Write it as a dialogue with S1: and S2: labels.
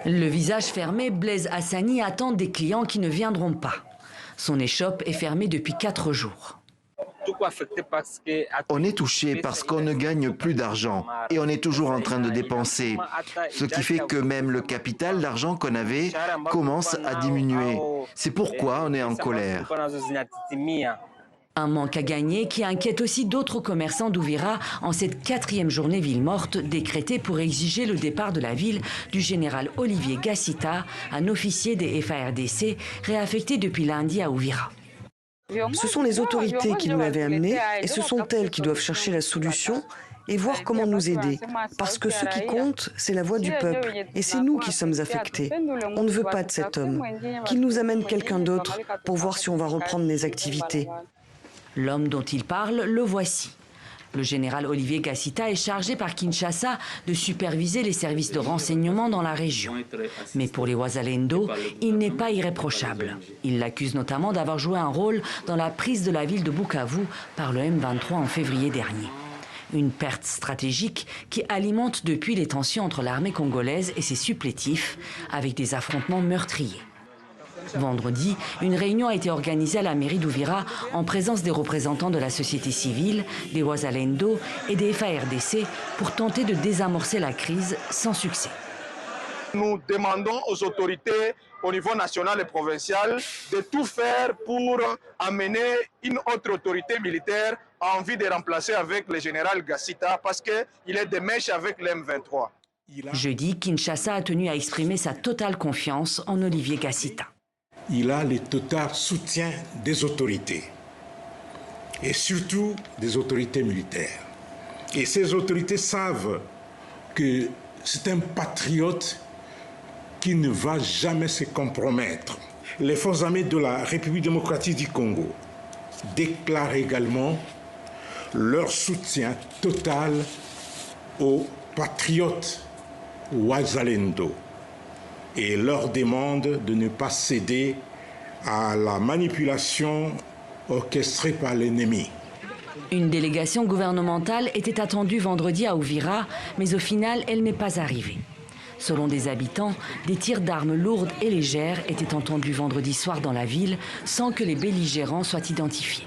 S1: Le visage fermé, Blaise Hassani attend des clients qui ne viendront pas. Son échoppe est fermée depuis 4 jours.
S2: On est touché parce qu'on ne gagne plus d'argent et on est toujours en train de dépenser. Ce qui fait que même le capital, l'argent qu'on avait, commence à diminuer. C'est pourquoi on est en colère.
S1: Un manque à gagner qui inquiète aussi d'autres commerçants d'Ouvira en cette 4e journée ville morte décrétée pour exiger le départ de la ville du général Olivier Gassita, un officier des FARDC réaffecté depuis lundi à Ouvira.
S3: Ce sont les autorités qui nous l'avaient amené et ce sont elles qui doivent chercher la solution et voir comment nous aider. Parce que ce qui compte, c'est la voix du peuple et c'est nous qui sommes affectés. On ne veut pas de cet homme. Qu'il nous amène quelqu'un d'autre pour voir si on va reprendre les activités.
S1: L'homme dont il parle, le voici. Le général Olivier Gassita est chargé par Kinshasa de superviser les services de renseignement dans la région. Mais pour les Wazalendo, il n'est pas irréprochable. Il l'accuse notamment d'avoir joué un rôle dans la prise de la ville de Bukavu par le M23 en février dernier. Une perte stratégique qui alimente depuis les tensions entre l'armée congolaise et ses supplétifs, avec des affrontements meurtriers. Vendredi, une réunion a été organisée à la mairie d'Ouvira en présence des représentants de la société civile, des Wazalendo et des FARDC pour tenter de désamorcer la crise sans succès.
S4: Nous demandons aux autorités au niveau national et provincial de tout faire pour amener une autre autorité militaire à envie de remplacer avec le général Gassita parce qu'il est de mèche avec l'M23.
S1: Jeudi, Kinshasa a tenu à exprimer sa totale confiance en Olivier Gassita.
S5: Il a le total soutien des autorités, et surtout des autorités militaires. Et ces autorités savent que c'est un patriote qui ne va jamais se compromettre. Les forces armées de la République démocratique du Congo déclarent également leur soutien total aux patriotes Wazalendo et leur demande de ne pas céder à la manipulation orchestrée par l'ennemi.
S1: Une délégation gouvernementale était attendue vendredi à Ouvira, mais au final, elle n'est pas arrivée. Selon des habitants, des tirs d'armes lourdes et légères étaient entendus vendredi soir dans la ville sans que les belligérants soient identifiés.